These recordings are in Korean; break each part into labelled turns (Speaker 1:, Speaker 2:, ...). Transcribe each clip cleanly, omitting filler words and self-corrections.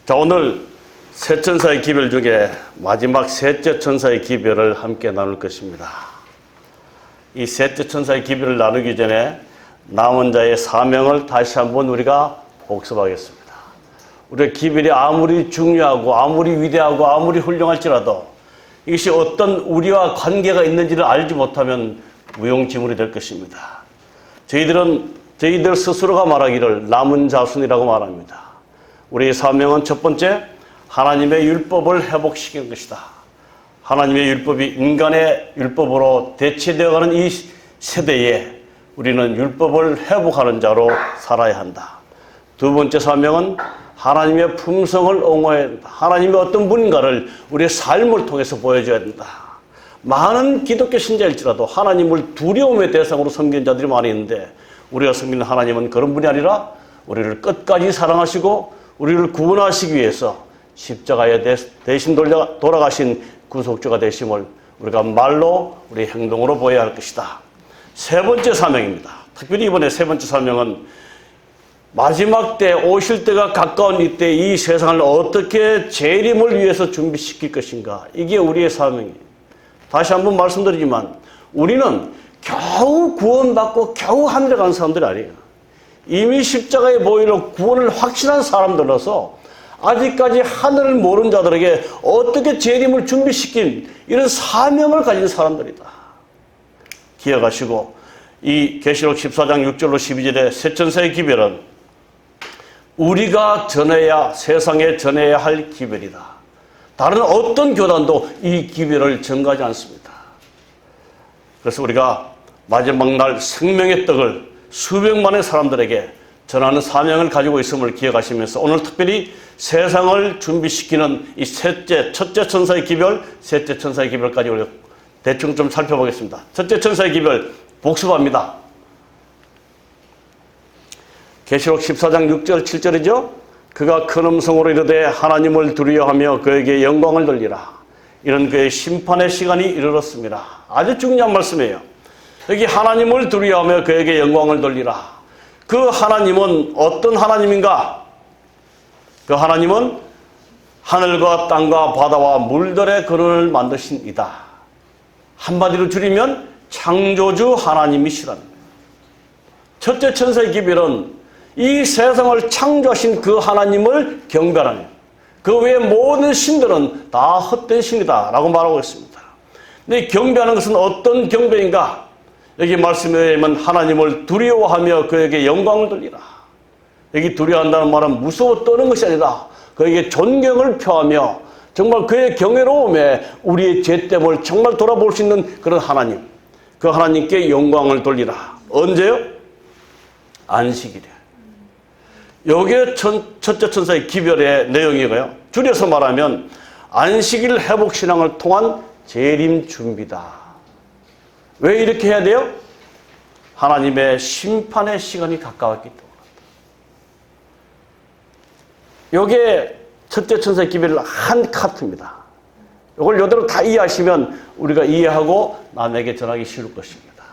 Speaker 1: 자, 오늘 세 천사의 기별 중에 마지막 셋째 천사의 기별을 함께 나눌 것입니다. 이 셋째 천사의 기별을 나누기 전에 남은 자의 사명을 다시 한번 우리가 복습하겠습니다. 우리의 기별이 아무리 중요하고 아무리 위대하고 아무리 훌륭할지라도 이것이 어떤 우리와 관계가 있는지를 알지 못하면 무용지물이 될 것입니다. 저희들 스스로가 말하기를 남은 자손이라고 말합니다. 우리의 사명은 첫 번째, 하나님의 율법을 회복시키는 것이다. 하나님의 율법이 인간의 율법으로 대체되어가는 이 세대에 우리는 율법을 회복하는 자로 살아야 한다. 두 번째 사명은 하나님의 품성을 옹호해야 한다. 하나님의 어떤 분인가를 우리의 삶을 통해서 보여줘야 된다. 많은 기독교 신자일지라도 하나님을 두려움의 대상으로 섬기는 자들이 많이 있는데 우리가 섬기는 하나님은 그런 분이 아니라 우리를 끝까지 사랑하시고 우리를 구원하시기 위해서 십자가에 대신 돌아가신 구속주가 되심을 우리가 말로 우리 행동으로 보여야 할 것이다. 세 번째 사명입니다. 특별히 이번에 세 번째 사명은 마지막 때 오실 때가 가까운 이때 이 세상을 어떻게 재림을 위해서 준비시킬 것인가. 이게 우리의 사명이에요. 다시 한번 말씀드리지만 우리는 겨우 구원받고 겨우 하늘에 가는 사람들이 아니에요. 이미 십자가의 보혈로 구원을 확신한 사람들로서 아직까지 하늘을 모르는 자들에게 어떻게 재림을 준비시킨 이런 사명을 가진 사람들이다. 기억하시고 이 계시록 14장 6절로 12절의 세 천사의 기별은 우리가 세상에 전해야 할 기별이다. 다른 어떤 교단도 이 기별을 전가하지 않습니다. 그래서 우리가 마지막 날 생명의 떡을 수백만의 사람들에게 전하는 사명을 가지고 있음을 기억하시면서 오늘 특별히 세상을 준비시키는 이 첫째 천사의 기별, 셋째 천사의 기별까지 우리가 대충 좀 살펴보겠습니다. 첫째 천사의 기별 복습합니다. 계시록 14장 6절 7절이죠. 그가 큰 음성으로 이르되 하나님을 두려워하며 그에게 영광을 돌리라. 이런 그의 심판의 시간이 이르렀습니다. 아주 중요한 말씀이에요. 여기 하나님을 두려워하며 그에게 영광을 돌리라. 그 하나님은 어떤 하나님인가? 그 하나님은 하늘과 땅과 바다와 물들의 근원을 만드신 이다. 한마디로 줄이면 창조주 하나님이시라는 거예요. 첫째 천사의 기별은 이 세상을 창조하신 그 하나님을 경배하는, 그 외의 모든 신들은 다 헛된 신이다 라고 말하고 있습니다. 근데 경배하는 것은 어떤 경배인가? 여기 말씀에 의하면 하나님을 두려워하며 그에게 영광을 돌리라. 여기 두려워한다는 말은 무서워 떠는 것이 아니라 그에게 존경을 표하며 정말 그의 경외로움에 우리의 죄됨을 정말 돌아볼 수 있는 그런 하나님, 그 하나님께 영광을 돌리라. 언제요? 안식일에. 이게 첫째 천사의 기별의 내용이고요. 줄여서 말하면 안식일 회복신앙을 통한 재림 준비다. 왜 이렇게 해야 돼요? 하나님의 심판의 시간이 가까웠기 때문에. 이게 첫째 천사의 기별의 한 카트입니다. 이걸 이대로 다 이해하시면 우리가 이해하고 남에게 전하기 쉬울 것입니다.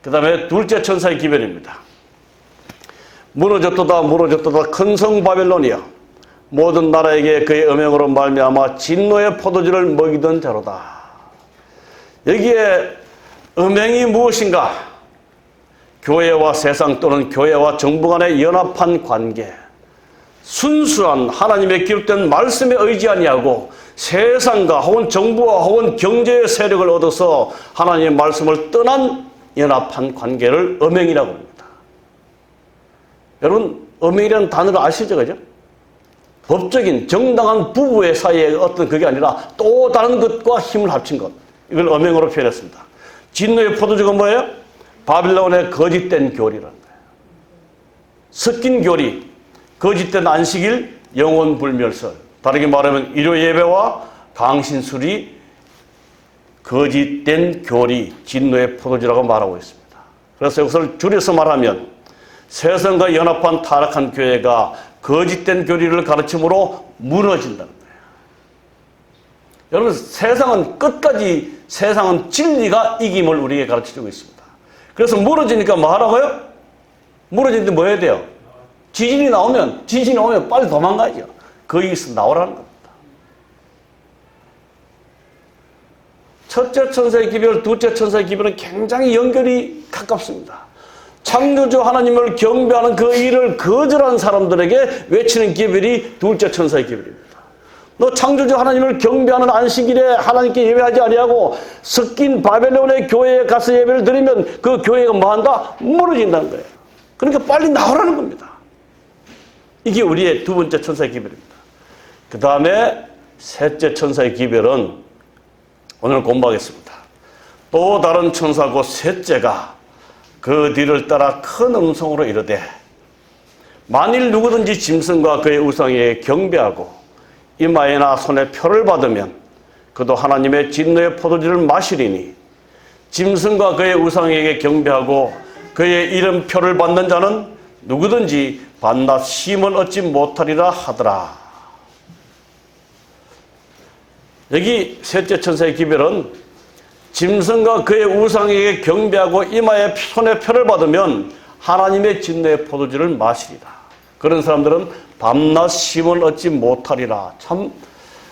Speaker 1: 그 다음에 둘째 천사의 기별입니다. 무너졌도다 큰 성 바벨론이여, 모든 나라에게 그의 음행으로 말미암아 진노의 포도주를 먹이던 자로다. 여기에 음행이 무엇인가? 교회와 세상 또는 교회와 정부 간의 연합한 관계, 순수한 하나님의 기록된 말씀에 의지 아니하고 세상과 혹은 정부와 혹은 경제의 세력을 얻어서 하나님의 말씀을 떠난 연합한 관계를 음행이라고 합니다. 여러분, 음행이라는 단어를 아시죠? 그죠? 법적인 정당한 부부의 사이에 어떤 그게 아니라 또 다른 것과 힘을 합친 것, 이걸 음행으로 표현했습니다. 진노의 포도주가 뭐예요? 바빌론의 거짓된 교리라는 거예요. 섞인 교리, 거짓된 안식일, 영혼 불멸설. 다르게 말하면 일요 예배와 강신술이 거짓된 교리, 진노의 포도주라고 말하고 있습니다. 그래서 이것을 줄여서 말하면 세상과 연합한 타락한 교회가 거짓된 교리를 가르침으로 무너진다는 거예요. 여러분, 세상은 진리가 이김을 우리에게 가르쳐주고 있습니다. 그래서 무너지니까 뭐 하라고요? 무너지는데 뭐 해야 돼요? 지진이 나오면 빨리 도망가죠. 거기서 나오라는 겁니다. 첫째 천사의 기별, 둘째 천사의 기별은 굉장히 연결이 가깝습니다. 창조주 하나님을 경배하는 그 일을 거절한 사람들에게 외치는 기별이 둘째 천사의 기별입니다. 너 창조주 하나님을 경배하는 안식일에 하나님께 예배하지 아니하고 섞인 바벨론의 교회에 가서 예배를 드리면 그 교회가 뭐한다? 무너진다는 거예요. 그러니까 빨리 나오라는 겁니다. 이게 우리의 두 번째 천사의 기별입니다. 그 다음에 셋째 천사의 기별은 오늘 공부하겠습니다. 또 다른 천사고 셋째가 그 뒤를 따라 큰 음성으로 이르되 만일 누구든지 짐승과 그의 우상에 경배하고 이마에나 손에 표를 받으면 그도 하나님의 진노의 포도주를 마시리니 짐승과 그의 우상에게 경배하고 그의 이름 표를 받는 자는 누구든지 밤낮 쉼을 얻지 못하리라 하더라. 여기 셋째 천사의 기별은 짐승과 그의 우상에게 경배하고 이마에 손에 표를 받으면 하나님의 진노의 포도주를 마시리라. 그런 사람들은 밤낮 쉼을 얻지 못하리라. 참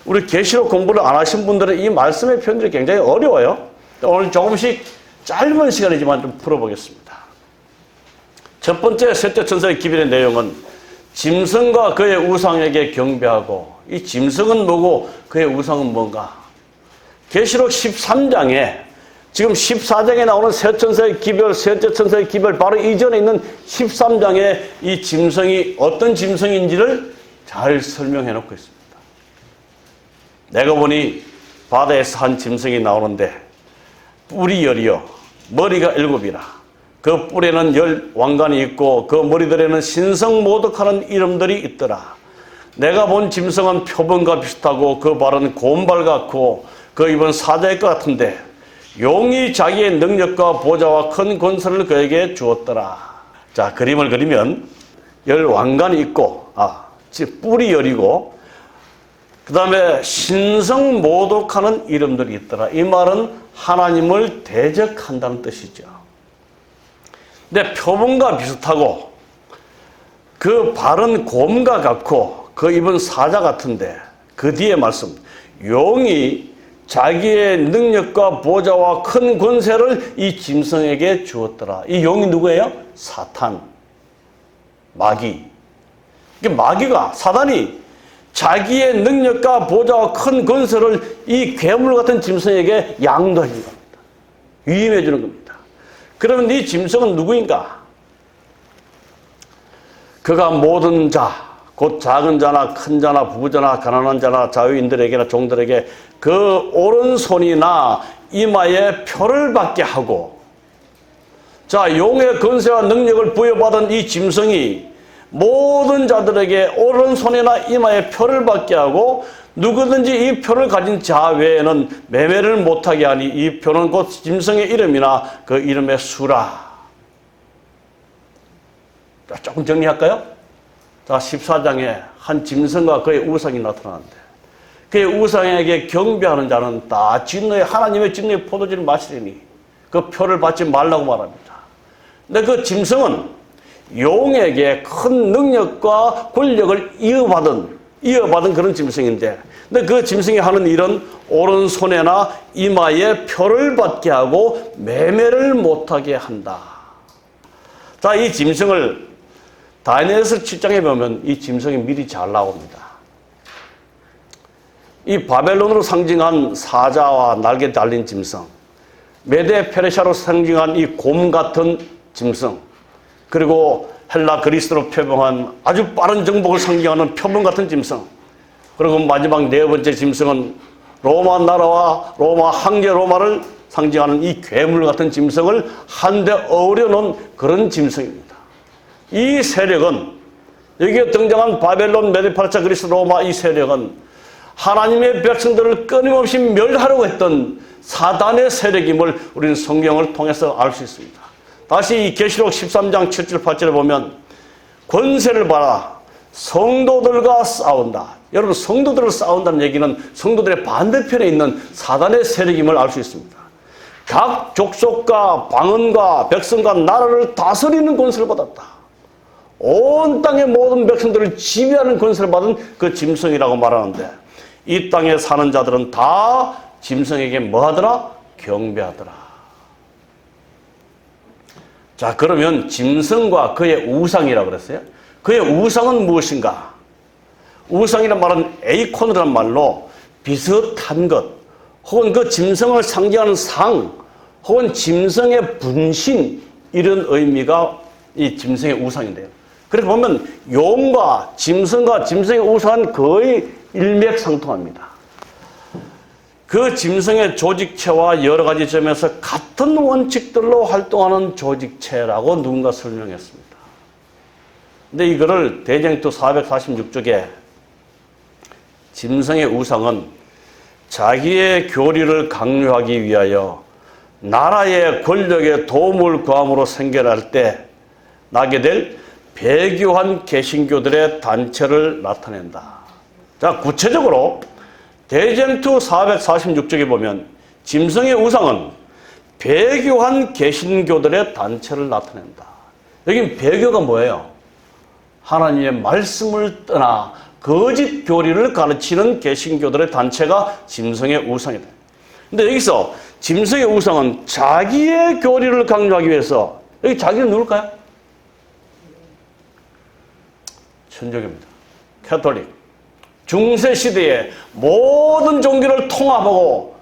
Speaker 1: 우리 계시록 공부를 안 하신 분들은 이 말씀의 표현들이 굉장히 어려워요. 오늘 조금씩 짧은 시간이지만 좀 풀어보겠습니다. 첫 번째 셋째 천사의 기별의 내용은 짐승과 그의 우상에게 경배하고, 이 짐승은 뭐고 그의 우상은 뭔가? 계시록 13장에 지금 14장에 나오는 셋 천사의 기별, 셋째 천사의 기별 바로 이전에 있는 13장에 이 짐승이 어떤 짐승인지를 잘 설명해 놓고 있습니다. 내가 보니 바다에서 한 짐승이 나오는데 뿔이 10이요 머리가 7이라. 그 뿔에는 10 왕관이 있고 그 머리들에는 신성모독하는 이름들이 있더라. 내가 본 짐승은 표범과 비슷하고 그 발은 곰발 같고 그 입은 사자의 것 같은데 용이 자기의 능력과 보좌와 큰 권세를 그에게 주었더라. 자, 그림을 그리면 10 왕관이 있고 뿔이 10이고 그 다음에 신성모독하는 이름들이 있더라. 이 말은 하나님을 대적한다는 뜻이죠. 근데 표범과 비슷하고 그 발은 곰과 같고 그 입은 사자 같은데 그 뒤에 말씀 용이 자기의 능력과 보좌와 큰 권세를 이 짐승에게 주었더라. 이 용이 누구예요? 사탄, 마귀. 이게 마귀가, 사단이 자기의 능력과 보좌와 큰 권세를 이 괴물 같은 짐승에게 양도해 주는 겁니다. 위임해 주는 겁니다. 그러면 이 짐승은 누구인가? 그가 모든 자, 곧 작은 자나 큰 자나 부자나 가난한 자나 자유인들에게나 종들에게 그 오른손이나 이마에 표를 받게 하고, 자, 용의 권세와 능력을 부여받은 이 짐승이 모든 자들에게 오른손이나 이마에 표를 받게 하고 누구든지 이 표를 가진 자 외에는 매매를 못하게 하니 이 표는 곧 짐승의 이름이나 그 이름의 수라. 자, 조금 정리할까요? 자, 14장에 한 짐승과 그의 우상이 나타나는데 그의 우상에게 경배하는 자는 다 진노의 하나님의 진노의 포도주를 마시리니 그 표를 받지 말라고 말합니다. 근데 그 짐승은 용에게 큰 능력과 권력을 이어받은 그런 짐승인데, 근데 그 짐승이 하는 일은 오른손에나 이마에 표를 받게 하고 매매를 못하게 한다. 자, 이 짐승을 다니엘서 7장에 보면 이 짐승이 미리 잘 나옵니다. 이 바벨론으로 상징한 사자와 날개 달린 짐승, 메데 페르시아로 상징한 이 곰 같은 짐승, 그리고 헬라 그리스로 표명한 아주 빠른 정복을 상징하는 표범 같은 짐승, 그리고 마지막 네 번째 짐승은 로마 나라와 로마 황제 로마를 상징하는 이 괴물 같은 짐승을 한데 어우려 놓은 그런 짐승입니다. 이 세력은, 여기에 등장한 바벨론, 메데 페르시아, 그리스, 로마, 이 세력은 하나님의 백성들을 끊임없이 멸하려고 했던 사단의 세력임을 우리는 성경을 통해서 알 수 있습니다. 다시 이 계시록 13장 7절 8절에 보면 권세를 봐라, 성도들과 싸운다. 여러분, 성도들을 싸운다는 얘기는 성도들의 반대편에 있는 사단의 세력임을 알 수 있습니다. 각 족속과 방언과 백성과 나라를 다스리는 권세를 받았다. 온 땅의 모든 백성들을 지배하는 권세를 받은 그 짐승이라고 말하는데, 이 땅에 사는 자들은 다 짐승에게 뭐 하더라? 경배하더라. 자, 그러면 짐승과 그의 우상이라고 그랬어요. 그의 우상은 무엇인가? 우상이란 말은 에이콘이란 말로 비슷한 것, 혹은 그 짐승을 상징하는 상, 혹은 짐승의 분신, 이런 의미가 이 짐승의 우상인데요. 그래서 보면 용과 짐승의 우상은 거의 일맥상통합니다. 그 짐승의 조직체와 여러 가지 점에서 같은 원칙들로 활동하는 조직체라고 누군가 설명했습니다. 근데 이거를 대쟁투 446쪽에 짐승의 우상은 자기의 교리를 강요하기 위하여 나라의 권력에 도움을 구함으로 생겨날 때 나게 될 배교한 개신교들의 단체를 나타낸다. 자, 구체적으로 대쟁투 446쪽에 보면 짐승의 우상은 배교한 개신교들의 단체를 나타낸다. 여기 배교가 뭐예요? 하나님의 말씀을 떠나 거짓 교리를 가르치는 개신교들의 단체가 짐승의 우상이다. 근데 여기서 짐승의 우상은 자기의 교리를 강조하기 위해서, 여기 자기는 누굴까요? 천주교입니다. 캐톨릭. 중세 시대에 모든 종교를 통합하고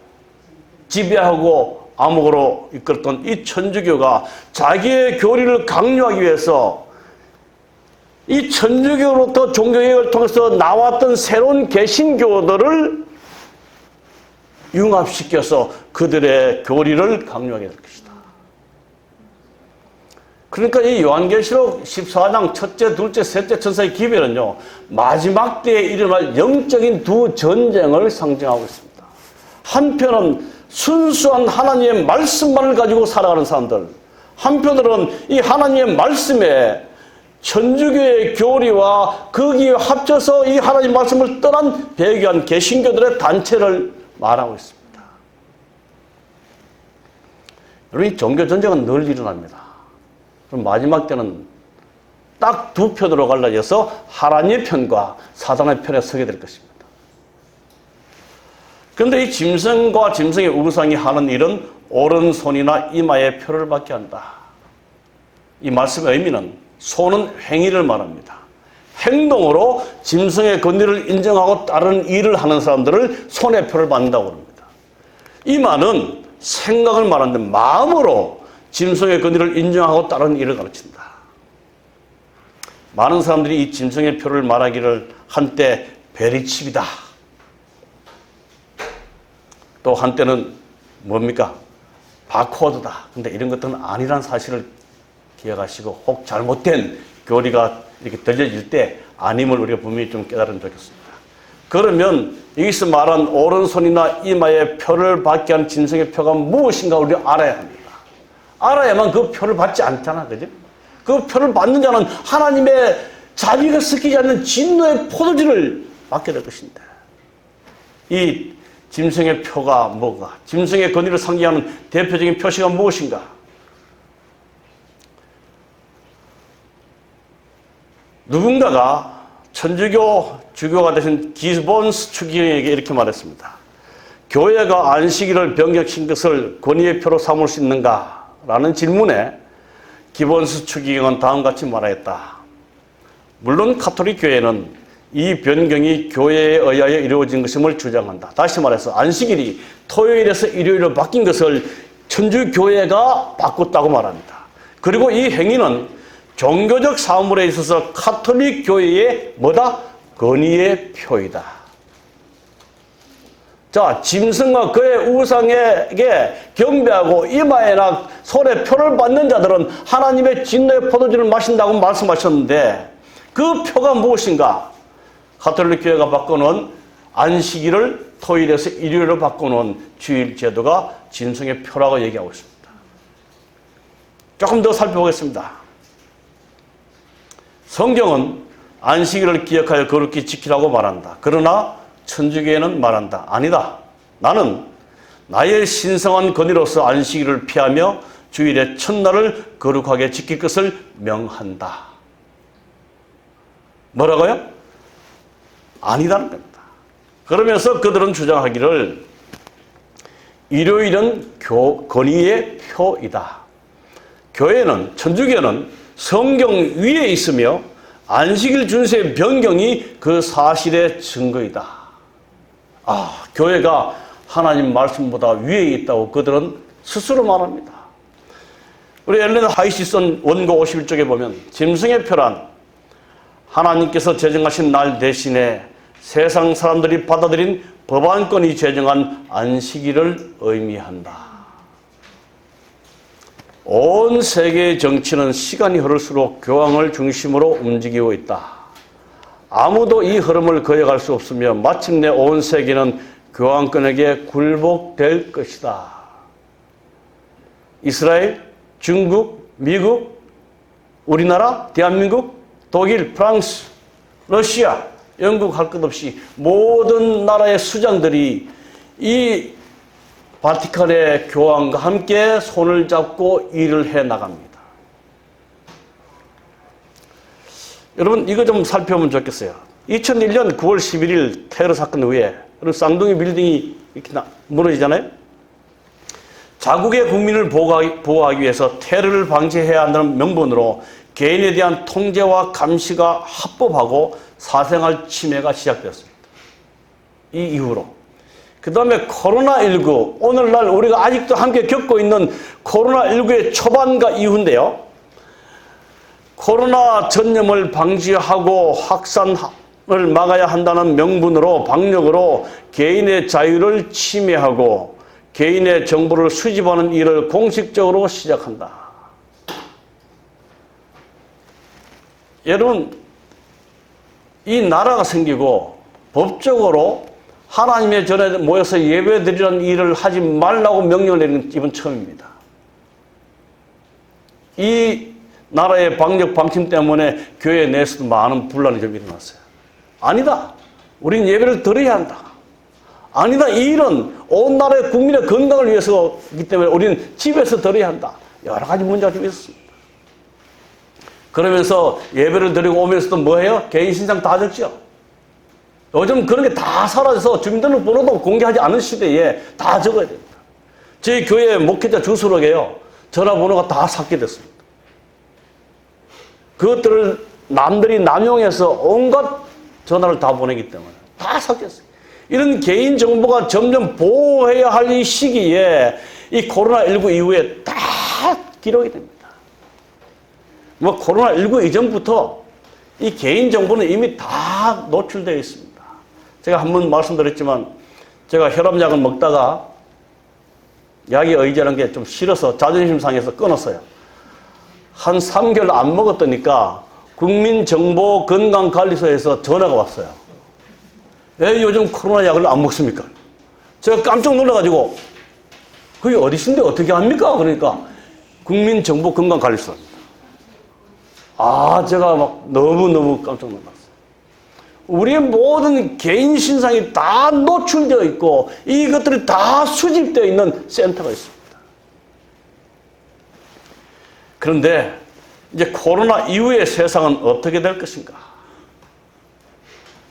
Speaker 1: 지배하고 암흑으로 이끌었던 이 천주교가 자기의 교리를 강요하기 위해서 이 천주교로부터 종교개혁을 통해서 나왔던 새로운 개신교들을 융합시켜서 그들의 교리를 강요하게 될 것이다. 그러니까 이 요한계시록 14장 첫째, 둘째, 셋째 천사의 기별은요, 마지막 때에 일어날 영적인 두 전쟁을 상징하고 있습니다. 한편은 순수한 하나님의 말씀만을 가지고 살아가는 사람들, 한편으로는 이 하나님의 말씀에 천주교의 교리와 거기에 합쳐서 이 하나님 말씀을 떠난 배교한 개신교들의 단체를 말하고 있습니다. 여러분, 이 종교 전쟁은 늘 일어납니다. 그럼 마지막 때는 딱 두 편으로 갈라져서 하나님의 편과 사단의 편에 서게 될 것입니다. 그런데 이 짐승과 짐승의 우상이 하는 일은 오른손이나 이마에 표를 받게 한다. 이 말씀의 의미는 손은 행위를 말합니다. 행동으로 짐승의 권위를 인정하고 따르는 일을 하는 사람들을 손에 표를 받는다고 합니다. 이마는 생각을 말하는데 마음으로 짐승의 권위를 인정하고 따르는 일을 가르친다. 많은 사람들이 이 짐승의 표를 말하기를 한때 베리칩이다. 또 한때는 뭡니까? 바코드다. 근데 이런 것들은 아니란 사실을 기억하시고 혹 잘못된 교리가 이렇게 들려질 때 아님을 우리가 분명히 좀 깨달으면 좋겠습니다. 그러면 여기서 말한 오른손이나 이마에 표를 받게 한 짐승의 표가 무엇인가 우리가 알아야 합니다. 알아야만 그 표를 받지 않잖아. 그죠? 그 표를 받는 자는 하나님의 자비가 섞이지 않는 진노의 포도주를 받게 될 것인데, 이 짐승의 표가 뭐가, 짐승의 권위를 상징하는 대표적인 표시가 무엇인가? 누군가가 천주교 주교가 되신 기본스 추기경에게 이렇게 말했습니다. 교회가 안식일을 변경신 것을 권위의 표로 삼을 수 있는가? 라는 질문에 기본스 추기경은 다음과 같이 말하였다. 물론 카톨릭 교회는 이 변경이 교회에 의하여 이루어진 것임을 주장한다. 다시 말해서 안식일이 토요일에서 일요일로 바뀐 것을 천주교회가 바꿨다고 말합니다. 그리고 이 행위는 종교적 사물에 있어서 카톨릭 교회의 뭐다? 권위의 표이다. 자, 짐승과 그의 우상에게 경배하고 이마에나 손에 표를 받는 자들은 하나님의 진노의 포도주를 마신다고 말씀하셨는데, 그 표가 무엇인가? 카톨릭 교회가 바꿔놓은 안식일을 토요일에서 일요일로 바꿔놓은 주일 제도가 짐승의 표라고 얘기하고 있습니다. 조금 더 살펴보겠습니다. 성경은 안식일을 기억하여 거룩히 지키라고 말한다. 그러나 천주교회는 말한다. 아니다. 나는 나의 신성한 권위로서 안식일을 피하며 주일의 첫날을 거룩하게 지킬 것을 명한다. 뭐라고요? 아니다는 겁니다. 그러면서 그들은 주장하기를 일요일은 권위의 표이다. 교회는, 천주교는 성경 위에 있으며 안식일 준수의 변경이 그 사실의 증거이다. 교회가 하나님 말씀보다 위에 있다고 그들은 스스로 말합니다. 우리 엘렌 화이트 쓴 원고 51쪽에 보면 짐승의 표란 하나님께서 제정하신 날 대신에 세상 사람들이 받아들인 법안권이 제정한 안식일을 의미한다. 온 세계의 정치는 시간이 흐를수록 교황을 중심으로 움직이고 있다. 아무도 이 흐름을 거역할 수 없으며 마침내 온 세계는 교황권에게 굴복될 것이다. 이스라엘, 중국, 미국, 우리나라, 대한민국, 독일, 프랑스, 러시아, 영국 할 것 없이 모든 나라의 수장들이 이 바티칸의 교황과 함께 손을 잡고 일을 해 나갑니다. 여러분 이거 좀 살펴보면 좋겠어요. 2001년 9월 11일 테러 사건 후에 쌍둥이 빌딩이 이렇게 무너지잖아요. 자국의 국민을 보호하기 위해서 테러를 방지해야 한다는 명분으로 개인에 대한 통제와 감시가 합법하고 사생활 침해가 시작되었습니다. 이 이후로. 그 다음에 코로나19, 오늘날 우리가 아직도 함께 겪고 있는 코로나19의 초반과 이후인데요. 코로나 전염을 방지하고 확산을 막아야 한다는 명분으로 방역으로 개인의 자유를 침해하고 개인의 정보를 수집하는 일을 공식적으로 시작한다. 여러분, 이 나라가 생기고 법적으로 하나님의 전에 모여서 예배드리는 일을 하지 말라고 명령을 내리는 이번 처음입니다. 이 나라의 방역 방침 때문에 교회 내에서도 많은 분란이 좀 일어났어요. 아니다. 우린 예배를 드려야 한다. 아니다. 이 일은 온 나라의 국민의 건강을 위해서이기 때문에 우리는 집에서 드려야 한다. 여러 가지 문제가 좀 있었습니다. 그러면서 예배를 드리고 오면서도 뭐해요? 개인 신상 다 적죠. 요즘 그런 게 다 사라져서 주민등록번호도 공개하지 않은 시대에 다 적어야 됩니다. 저희 교회 목회자 주소록에요. 전화번호가 다 삭제됐습니다. 그것들을 남들이 남용해서 온갖 전화를 다 보내기 때문에 다 삭제했어요. 이런 개인정보가 점점 보호해야 할 이 시기에 이 코로나19 이후에 다 기록이 됩니다. 뭐 코로나19 이전부터 이 개인정보는 이미 다 노출되어 있습니다. 제가 한번 말씀드렸지만 제가 혈압약을 먹다가 약이 의지하는 게 좀 싫어서 자존심 상해서 끊었어요. 한 3개월 안 먹었더니까 국민정보건강관리소에서 전화가 왔어요. 왜 요즘 코로나 약을 안 먹습니까? 제가 깜짝 놀라가지고 그게 어디신데 어떻게 합니까? 그러니까 국민정보건강관리소입니다. 제가 막 너무너무 깜짝 놀랐어요. 우리의 모든 개인 신상이 다 노출되어 있고 이것들이 다 수집되어 있는 센터가 있습니다. 그런데 이제 코로나 이후의 세상은 어떻게 될 것인가?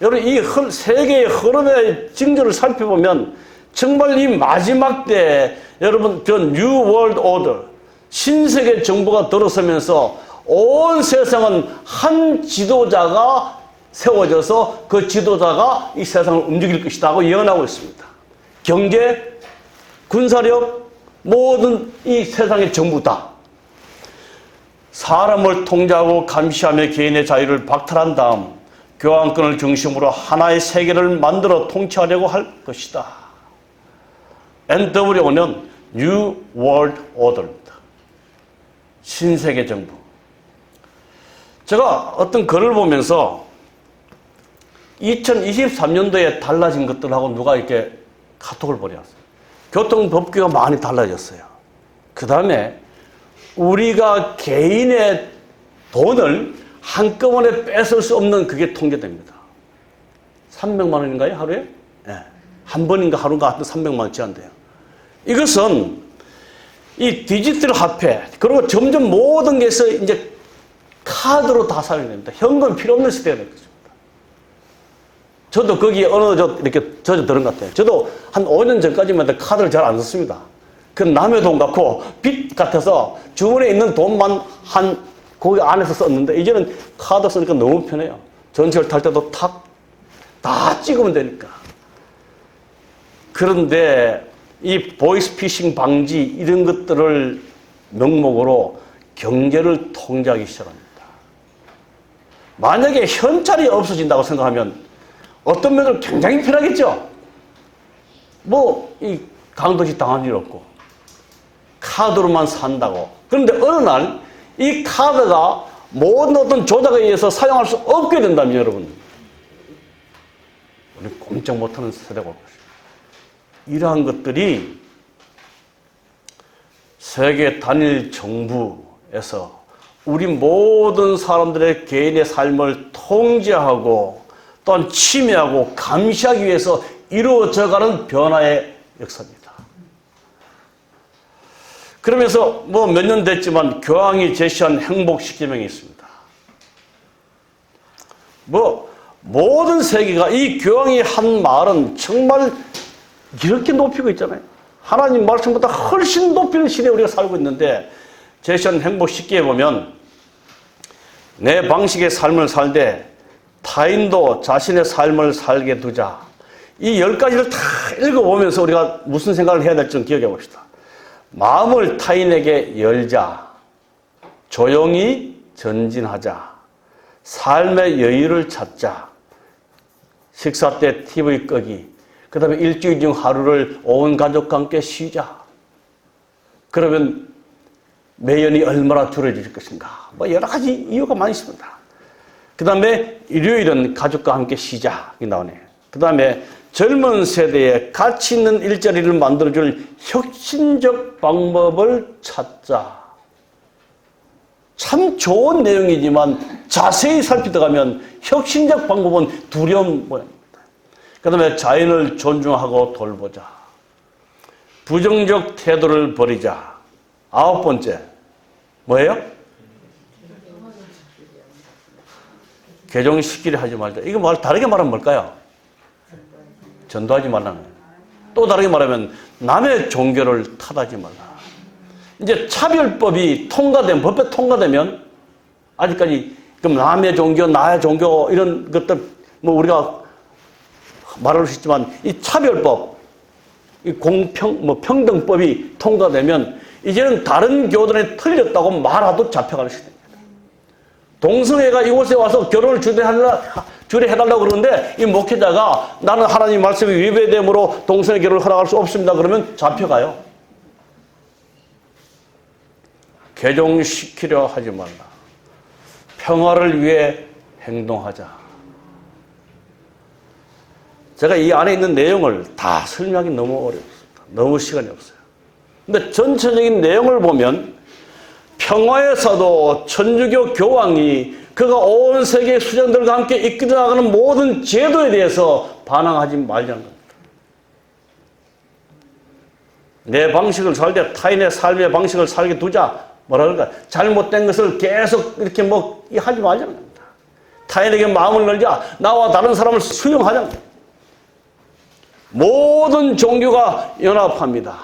Speaker 1: 여러분 이 세계의 흐름의 징조를 살펴보면 정말 이 마지막 때 여러분 저 New World Order 신세계 정부가 들어서면서 온 세상은 한 지도자가 세워져서 그 지도자가 이 세상을 움직일 것이다 하고 예언하고 있습니다. 경제, 군사력, 모든 이 세상의 정부다. 사람을 통제하고 감시하며 개인의 자유를 박탈한 다음 교황권을 중심으로 하나의 세계를 만들어 통치하려고 할 것이다. NWO는 New World Order입니다. 신세계 정부. 제가 어떤 글을 보면서 2023년도에 달라진 것들하고 누가 이렇게 카톡을 보내왔어요. 교통법규가 많이 달라졌어요. 그 다음에 우리가 개인의 돈을 한꺼번에 뺏을 수 없는 그게 통제됩니다. 300만 원인가요? 하루에? 네. 한 번인가 하루가 하여튼 300만 원 제한돼요. 이것은 이 디지털 화폐, 그리고 점점 모든 게서 이제 카드로 다 사용됩니다. 현금 필요 없는 시대가 될 거죠. 저도 거기에 이렇게 젖어 들은 것 같아요. 저도 한 5년 전까지만 해도 카드를 잘 안 썼습니다. 그 남의 돈 같고 빚 같아서 주머니에 있는 돈만 거기 안에서 썼는데 이제는 카드 쓰니까 너무 편해요. 전철 탈 때도 다 찍으면 되니까. 그런데 이 보이스피싱 방지 이런 것들을 명목으로 경제를 통제하기 시작합니다. 만약에 현찰이 없어진다고 생각하면 어떤 면으로 굉장히 편하겠죠. 이 강도짓 당할 일 없고 카드로만 산다고. 그런데 어느 날 이 카드가 모든 어떤 조작에 의해서 사용할 수 없게 된다면 여러분, 우리 꼼짝 못하는 세대가 올 것입니다. 이러한 것들이 세계 단일 정부에서 우리 모든 사람들의 개인의 삶을 통제하고 또한 침해하고 감시하기 위해서 이루어져가는 변화의 역사입니다. 그러면서 몇 년 됐지만 교황이 제시한 행복 10계명이 있습니다. 모든 세계가 이 교황이 한 말은 정말 이렇게 높이고 있잖아요. 하나님 말씀보다 훨씬 높이는 시대에 우리가 살고 있는데 제시한 행복 10계에 보면 내 방식의 삶을 살되 타인도 자신의 삶을 살게 두자. 이 10가지를 다 읽어보면서 우리가 무슨 생각을 해야 될지 좀 기억해 봅시다. 마음을 타인에게 열자. 조용히 전진하자. 삶의 여유를 찾자. 식사 때 TV 끄기. 그 다음에 일주일 중 하루를 온 가족과 함께 쉬자. 그러면 매연이 얼마나 줄어질 것인가. 여러 가지 이유가 많이 있습니다. 그 다음에 일요일은 가족과 함께 쉬자. 이 나오네요. 그 다음에 젊은 세대에 가치 있는 일자리를 만들어줄 혁신적 방법을 찾자. 참 좋은 내용이지만 자세히 살피다가면 혁신적 방법은 두려운 모양입니다. 그 다음에 자연을 존중하고 돌보자. 부정적 태도를 버리자. 9번째, 뭐예요? 개종시키려 하지 말자. 이거 다르게 말하면 뭘까요? 전도하지 말라는 거예요. 또 다르게 말하면 남의 종교를 탓하지 말라. 이제 차별법이 법에 통과되면 아직까지 그럼 남의 종교, 나의 종교 이런 것들 우리가 말할 수 있지만 이 차별법, 이 평등법이 통과되면 이제는 다른 교단에 틀렸다고 말하도 잡혀가는 시대입니다. 동성애가 이곳에 와서 결혼을 주례해달라고 그러는데 이 목회자가 나는 하나님 말씀이 위배됨으로 동성애 결혼을 허락할 수 없습니다. 그러면 잡혀가요. 개종시키려 하지 말라. 평화를 위해 행동하자. 제가 이 안에 있는 내용을 다 설명하기 너무 어렵습니다. 너무 시간이 없어요. 근데 전체적인 내용을 보면 평화의 사도 천주교 교황이 그가 온 세계 수장들과 함께 이끌어나가는 모든 제도에 대해서 반항하지 말자는 겁니다. 내 방식을 살되 타인의 삶의 방식을 살게 두자. 뭐라 그럴까? 잘못된 것을 계속 이렇게 하지 말자는 겁니다. 타인에게 마음을 열자. 나와 다른 사람을 수용하자는 겁니다. 모든 종교가 연합합니다.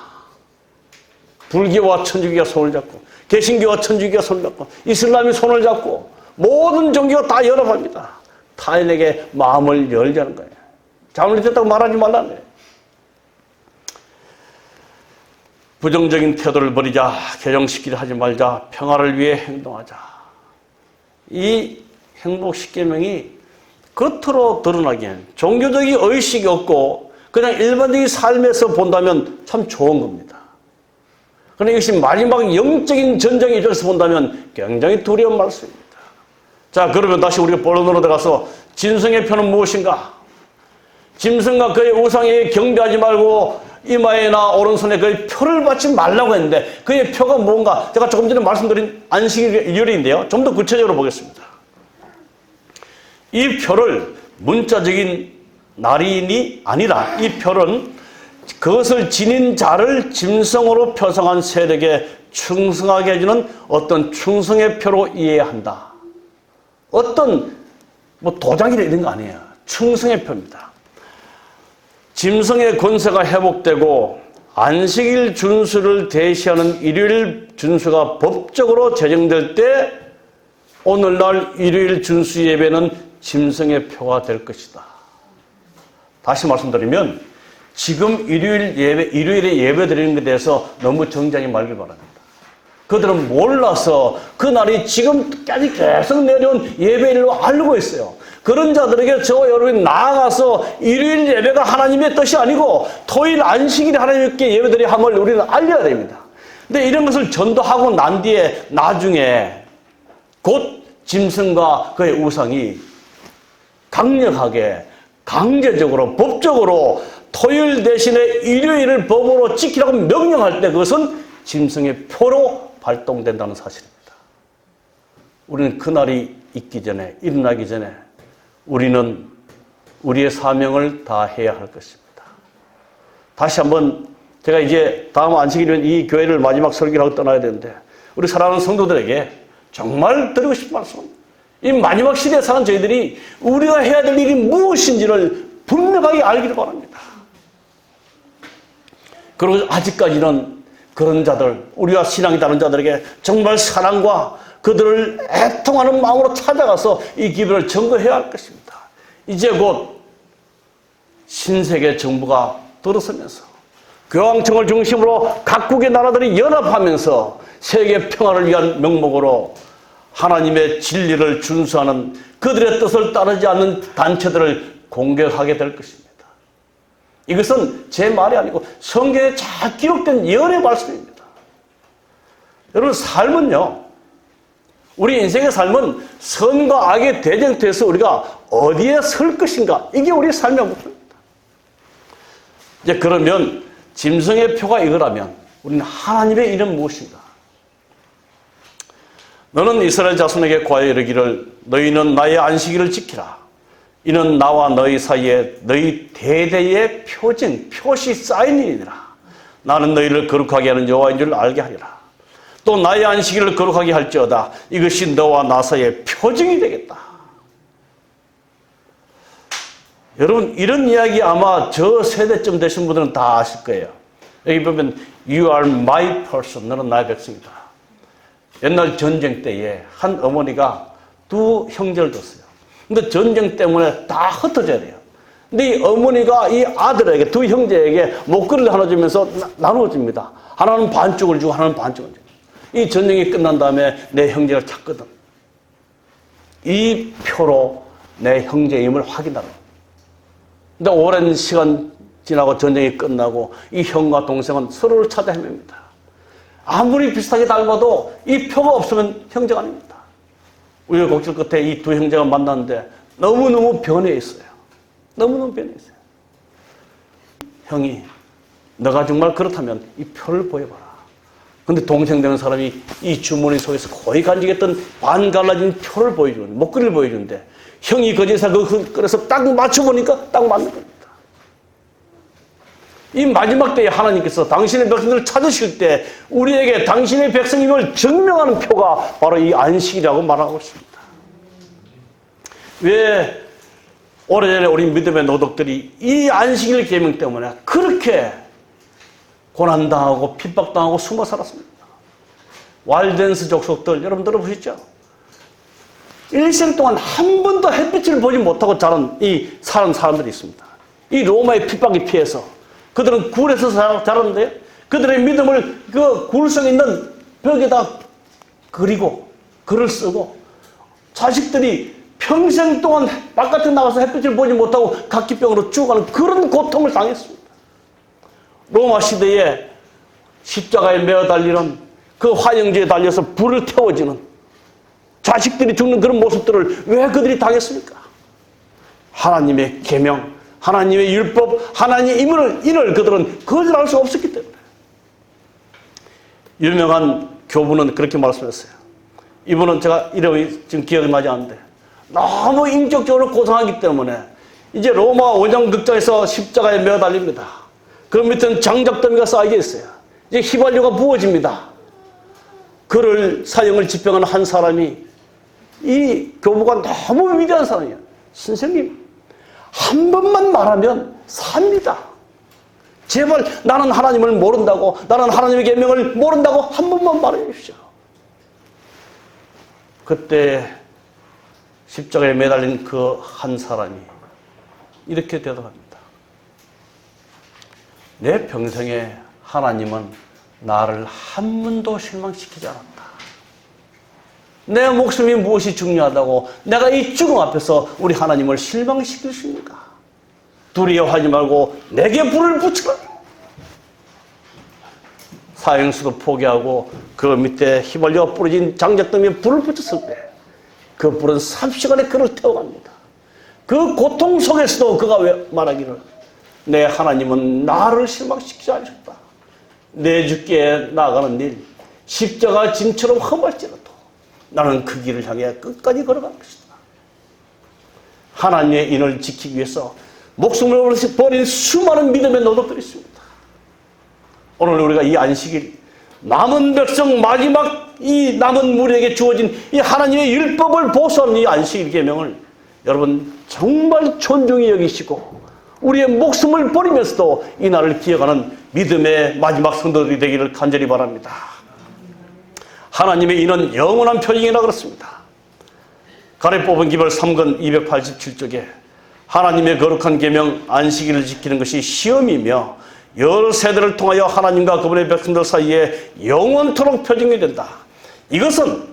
Speaker 1: 불교와 천주교가 손을 잡고 개신교와 천주교가 손을 잡고 이슬람이 손을 잡고 모든 종교가 다 연합합니다. 타인에게 마음을 열자는 거예요. 잘못됐다고 말하지 말라는 거예요. 부정적인 태도를 버리자. 개종시키려 하지 말자. 평화를 위해 행동하자. 이 행복 10계명이 겉으로 드러나기엔 종교적인 의식이 없고 그냥 일반적인 삶에서 본다면 참 좋은 겁니다. 그러나 이것이 마지막 영적인 전쟁의 입장에서 본다면 굉장히 두려운 말씀입니다. 자, 그러면 다시 우리가 본론으로 들어가서 짐승의 표는 무엇인가? 짐승과 그의 우상에 경배하지 말고 이마에나 오른손에 그의 표를 받지 말라고 했는데 그의 표가 뭔가? 제가 조금 전에 말씀드린 안식일인데요. 좀 더 구체적으로 보겠습니다. 이 표를 문자적인 날인이 아니라 이 표는 그것을 지닌 자를 짐승으로 표상한 세력에 충성하게 해주는 어떤 충성의 표로 이해해야 한다. 어떤 도장이나 이런 거 아니에요. 충성의 표입니다. 짐승의 권세가 회복되고 안식일 준수를 대시하는 일요일 준수가 법적으로 제정될 때 오늘날 일요일 준수 예배는 짐승의 표가 될 것이다. 다시 말씀드리면 지금 일요일에 예배 드리는 것에 대해서 너무 정장이 말길 바랍니다. 그들은 몰라서 그날이 지금까지 계속 내려온 예배일로 알고 있어요. 그런 자들에게 저와 여러분이 나아가서 일요일 예배가 하나님의 뜻이 아니고 토요일 안식일이 하나님께 예배드려야 함을 우리는 알려야 됩니다. 근데 이런 것을 전도하고 난 뒤에 나중에 곧 짐승과 그의 우상이 강력하게 강제적으로 법적으로 토요일 대신에 일요일을 법으로 지키라고 명령할 때 그것은 짐승의 표로 발동된다는 사실입니다. 우리는 그날이 있기 전에, 일어나기 전에 우리는 우리의 사명을 다해야 할 것입니다. 다시 한번 제가 이제 다음 안식일은 이 교회를 마지막 설교를 하고 떠나야 되는데 우리 사랑하는 성도들에게 정말 드리고 싶은 말씀은 이 마지막 시대에 사는 저희들이 우리가 해야 될 일이 무엇인지를 분명하게 알기를 바랍니다. 그리고 아직까지는 그런 자들, 우리와 신앙이 다른 자들에게 정말 사랑과 그들을 애통하는 마음으로 찾아가서 이 기별을 증거해야 할 것입니다. 이제 곧 신세계 정부가 들어서면서 교황청을 중심으로 각국의 나라들이 연합하면서 세계 평화를 위한 명목으로 하나님의 진리를 준수하는 그들의 뜻을 따르지 않는 단체들을 공격하게 될 것입니다. 이것은 제 말이 아니고 성경에 잘 기록된 예언의 말씀입니다. 여러분, 삶은요, 우리 인생의 삶은 선과 악의 대쟁터에서 우리가 어디에 설 것인가, 이게 우리 삶의 목표입니다. 이제 그러면 짐승의 표가 이거라면 우리는 하나님의 일은 무엇인가? 너는 이스라엘 자손에게 고하여 이르기를 너희는 나의 안식일을 지키라. 이는 나와 너희 사이에 너희 대대의 표징, 표시 쌓인 일이니라. 나는 너희를 거룩하게 하는 여호와인 줄 알게 하리라. 또 나의 안식일을 거룩하게 할지어다. 이것이 너와 나 사이의 표징이 되겠다. 여러분, 이런 이야기 아마 저 세대쯤 되신 분들은 다 아실 거예요. 여기 보면 You are my person. 너는 나의 백성이다. 옛날 전쟁 때에 한 어머니가 두 형제를 뒀어요. 근데 전쟁 때문에 다 흩어져야 돼요. 근데 이 어머니가 이 아들에게, 두 형제에게 목걸이를 하나 주면서 나누어집니다. 하나는 반쪽을 주고 하나는 반쪽을 주고. 이 전쟁이 끝난 다음에 내 형제를 찾거든. 이 표로 내 형제임을 확인하라. 근데 오랜 시간 지나고 전쟁이 끝나고 이 형과 동생은 서로를 찾아 헤맵니다. 아무리 비슷하게 닮아도 이 표가 없으면 형제가 아닙니다. 우여곡절 끝에 이 두 형제가 만났는데 너무너무 변해 있어요. 너무너무 변해 있어요. 형이 너가 정말 그렇다면 이 표를 보여봐라. 근데 동생 되는 사람이 이 주머니 속에서 거의 간직했던 반 갈라진 표를 보여주는데, 목걸이를 보여주는데 형이 거짓을 그래서 딱 맞춰보니까 딱 맞는 겁니다. 이 마지막 때에 하나님께서 당신의 백성들을 찾으실 때 우리에게 당신의 백성임을 증명하는 표가 바로 이 안식이라고 말하고 있습니다. 왜 오래전에 우리 믿음의 노덕들이 이 안식일 계명 때문에 그렇게 고난당하고 핍박당하고 숨어 살았습니다. 왈덴스 족속들 여러분 들어보셨죠? 일생 동안 한 번도 햇빛을 보지 못하고 자란 사람들이 있습니다. 이 로마의 핍박에 피해서 그들은 굴에서 자랐는데 그들의 믿음을 그 굴속에 있는 벽에다 그리고 글을 쓰고 자식들이 평생 동안 바깥에 나가서 햇빛을 보지 못하고 각기병으로 죽어가는 그런 고통을 당했습니다. 로마 시대에 십자가에 매어 달리는 그 화영지에 달려서 불을 태워지는 자식들이 죽는 그런 모습들을 왜 그들이 당했습니까? 하나님의 계명, 하나님의 율법, 하나님의 인을 그들은 거절할 수 없었기 때문에. 유명한 교부는 그렇게 말씀했어요. 이분은 제가 이름이 지금 기억이 나지 않는데 너무 인격적으로 고상하기 때문에 이제 로마 원정극장에서 십자가에 매어 달립니다. 그 밑에는 장작더미가 쌓여 있어요. 이제 휘발유가 부어집니다. 그를 사형을 집행하는 한 사람이 이 교부가 너무 위대한 사람이에요. 선생님, 한 번만 말하면 삽니다. 제발 나는 하나님을 모른다고, 나는 하나님의 계명을 모른다고 한 번만 말해 주십시오. 그때 십자가에 매달린 그 한 사람이 이렇게 대답합니다. 내 평생에 하나님은 나를 한 번도 실망시키지 않았다. 내 목숨이 무엇이 중요하다고 내가 이 죽음 앞에서 우리 하나님을 실망시키십니까? 두려워하지 말고 내게 불을 붙여라. 사형수도 포기하고 그 밑에 휘발려 뿌려진 장작더미에 불을 붙였을 때 그 불은 30시간에 그를 태워갑니다. 그 고통 속에서도 그가 왜 말하기를 내 하나님은 나를 실망시키지 않으셨다. 내 주께 나아가는 일 십자가 짐처럼 험할지라도 나는 그 길을 향해 끝까지 걸어갈 것이다. 하나님의 인을 지키기 위해서 목숨을 버린 수많은 믿음의 노동들이 있습니다. 오늘 우리가 이 안식일 남은 백성 마지막 이 남은 무리에게 주어진 이 하나님의 율법을 보수하는 이 안식일 계명을 여러분 정말 존중히 여기시고 우리의 목숨을 버리면서도 이 날을 기억하는 믿음의 마지막 성도들이 되기를 간절히 바랍니다. 하나님의 인은 영원한 표징이라 그렇습니다. 가래 뽑은 기별 3권 287쪽에 하나님의 거룩한 계명 안식일을 지키는 것이 시험이며 여러 세대를 통하여 하나님과 그분의 백성들 사이에 영원토록 표징이 된다. 이것은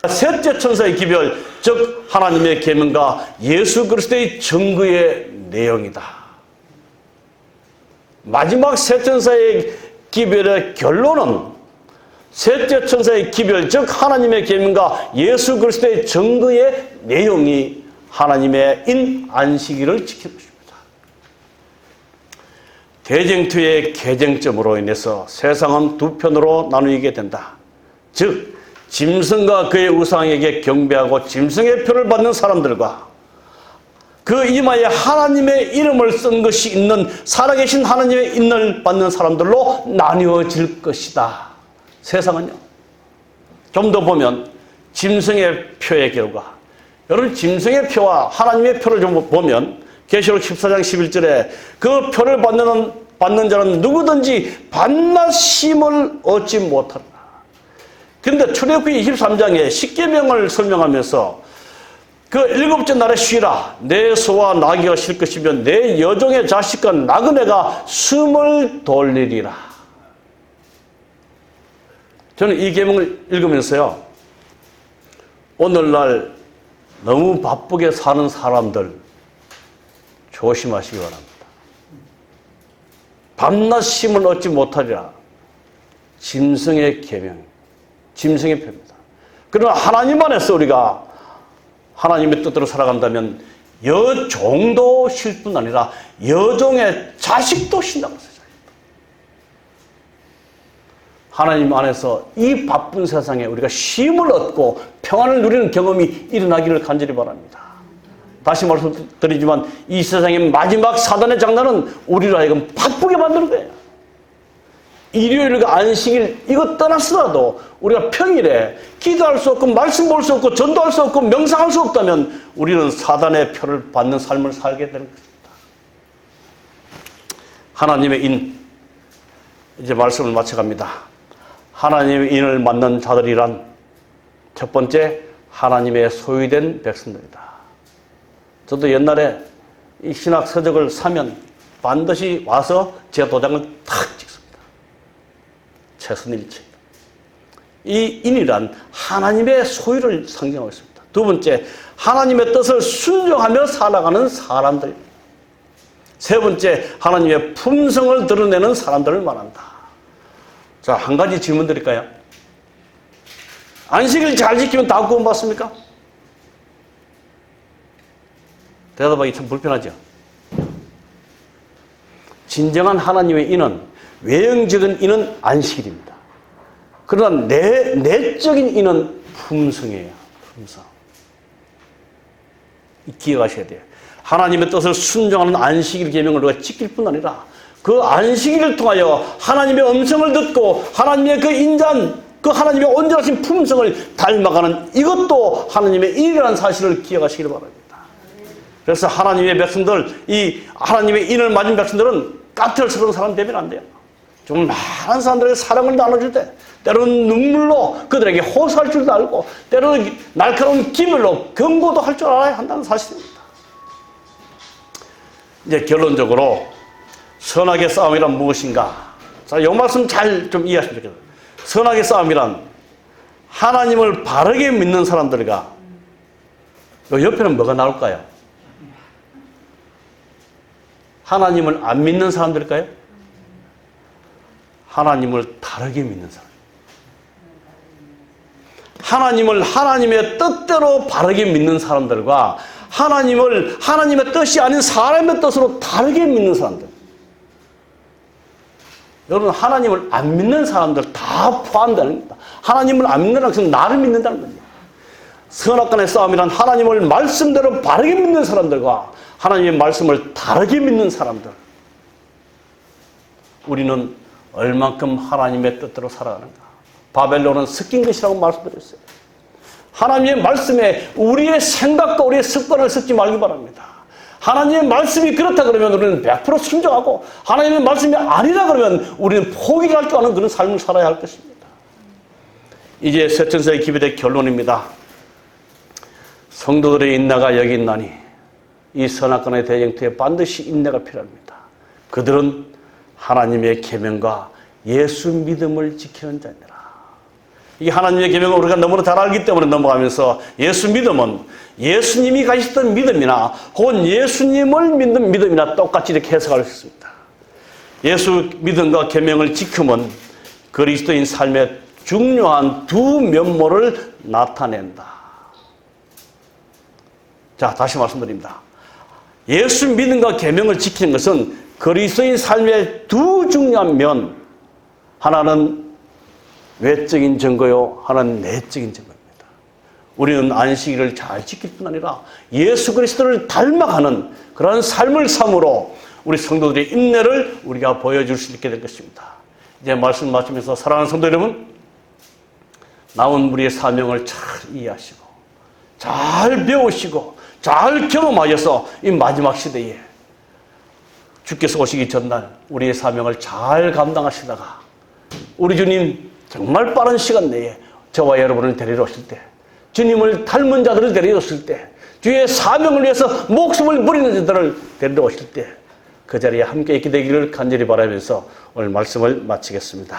Speaker 1: 셋째 천사의 기별, 즉 하나님의 계명과 예수 그리스도의 증거의 내용이다. 마지막 셋째 천사의 기별의 결론은 셋째 천사의 기별, 즉 하나님의 계명과 예수 그리스도의 증거의 내용이 하나님의 인 안식일을 지키는 것입니다. 대쟁투의 개쟁점으로 인해서 세상은 두 편으로 나누게 된다. 즉 짐승과 그의 우상에게 경배하고 짐승의 표를 받는 사람들과 그 이마에 하나님의 이름을 쓴 것이 있는 살아계신 하나님의 인을 받는 사람들로 나뉘어질 것이다. 세상은요. 좀 더 보면 짐승의 표의 결과, 여러분 짐승의 표와 하나님의 표를 좀 보면 계시록 14장 11절에 그 표를 받는 자는 누구든지 반나심을 얻지 못하리라. 그런데 출애굽기 23장에 십계명을 설명하면서 그 일곱째 날에 쉬라. 내 소와 나귀가 쉴 것이며 내 여종의 자식과 나그네가 숨을 돌리리라. 저는 이 계명을 읽으면서요, 오늘날 너무 바쁘게 사는 사람들 조심하시기 바랍니다. 밤낮 쉼을 얻지 못하리라. 짐승의 계명, 짐승의 표입니다. 그러나 하나님 안에서 우리가 하나님의 뜻대로 살아간다면 여종도 쉴 뿐 아니라 여종의 자식도 쉰다고 했어요. 하나님 안에서 이 바쁜 세상에 우리가 쉼을 얻고 평안을 누리는 경험이 일어나기를 간절히 바랍니다. 다시 말씀드리지만 이 세상의 마지막 사단의 장난은 우리로 하여금 바쁘게 만드는 거예요. 일요일과 안식일 이거 떠났으라도 우리가 평일에 기도할 수 없고 말씀 볼 수 없고 전도할 수 없고 명상할 수 없다면 우리는 사단의 표를 받는 삶을 살게 되는 것입니다. 하나님의 인, 이제 말씀을 마쳐갑니다. 하나님의 인을 받는 자들이란 첫 번째 하나님의 소유된 백성들이다. 저도 옛날에 이 신학 서적을 사면 반드시 와서 제 도장을 탁 찍습니다. 최선일치. 이 인이란 하나님의 소유를 상징하고 있습니다. 두 번째, 하나님의 뜻을 순종하며 살아가는 사람들. 세 번째, 하나님의 품성을 드러내는 사람들을 말한다. 자, 한 가지 질문 드릴까요? 안식일 잘 지키면 다 구원받습니까? 대답하기 참 불편하죠. 진정한 하나님의 인은, 외형적인 인은 안식일입니다. 그러나 내적인 인은 품성이에요. 품성. 기억하셔야 돼요. 하나님의 뜻을 순종하는 안식일 계명을 우리가 지킬 뿐 아니라 그 안식일을 통하여 하나님의 음성을 듣고 하나님의 그 인자한 그 하나님의 온전하신 품성을 닮아가는 이것도 하나님의 일이라는 사실을 기억하시길 바랍니다. 그래서 하나님의 백성들, 이 하나님의 인을 맞은 백성들은 까탈스러운 사람 되면 안 돼요. 좀 많은 사람들에게 사랑을 나눠줄 때, 때로는 눈물로 그들에게 호소할 줄도 알고, 때로는 날카로운 기별로 경고도 할 줄 알아야 한다는 사실입니다. 이제 결론적으로 선악의 싸움이란 무엇인가? 자, 이 말씀 잘 좀 이해하시면 좋겠어요. 선악의 싸움이란 하나님을 바르게 믿는 사람들과, 요 옆에는 뭐가 나올까요? 하나님을 안 믿는 사람들일까요? 하나님을 다르게 믿는 사람. 하나님을 하나님의 뜻대로 바르게 믿는 사람들과 하나님을 하나님의 뜻이 아닌 사람의 뜻으로 다르게 믿는 사람들. 여러분, 하나님을 안 믿는 사람들 다 포함되는 겁니다. 하나님을 안 믿는 것은 나를 믿는다는 겁니다. 선악간의 싸움이란 하나님을 말씀대로 바르게 믿는 사람들과 하나님의 말씀을 다르게 믿는 사람들. 우리는 얼만큼 하나님의 뜻대로 살아가는가. 바벨론은 섞인 것이라고 말씀드렸어요. 하나님의 말씀에 우리의 생각과 우리의 습관을 섞지 말기 바랍니다. 하나님의 말씀이 그렇다 그러면 우리는 100% 순종하고, 하나님의 말씀이 아니라 그러면 우리는 포기를 할 줄 아는 그런 삶을 살아야 할 것입니다. 이제 세천사의 기별의 결론입니다. 성도들의 인내가 여기 있나니 이 선악간의 대쟁투에 반드시 인내가 필요합니다. 그들은 하나님의 계명과 예수 믿음을 지키는 자니라. 이 하나님의 계명을 우리가 너무나 잘 알기 때문에 넘어가면서, 예수 믿음은 예수님이 가지셨던 믿음이나 혹은 예수님을 믿는 믿음이나 똑같이 이렇게 해석할 수 있습니다. 예수 믿음과 계명을 지킴은 그리스도인 삶의 중요한 두 면모를 나타낸다. 자, 다시 말씀드립니다. 예수 믿음과 계명을 지키는 것은 그리스도인 삶의 두 중요한 면, 하나는 외적인 증거요, 하나는 내적인 증거입니다. 우리는 안식일을 잘 지킬 뿐 아니라 예수 그리스도를 닮아가는 그런 삶을 삶으로 우리 성도들의 인내를 우리가 보여줄 수 있게 될 것입니다. 이제 말씀 마치면서 사랑하는 성도 여러분, 남은 우리의 사명을 잘 이해하시고 잘 배우시고 잘 경험하셔서 이 마지막 시대에 주께서 오시기 전날 우리의 사명을 잘 감당하시다가 우리 주님 정말 빠른 시간 내에 저와 여러분을 데리러 오실 때, 주님을 닮은 자들을 데리러 오실 때, 주의 사명을 위해서 목숨을 버리는 자들을 데리러 오실 때 그 자리에 함께 있게 되기를 간절히 바라면서 오늘 말씀을 마치겠습니다.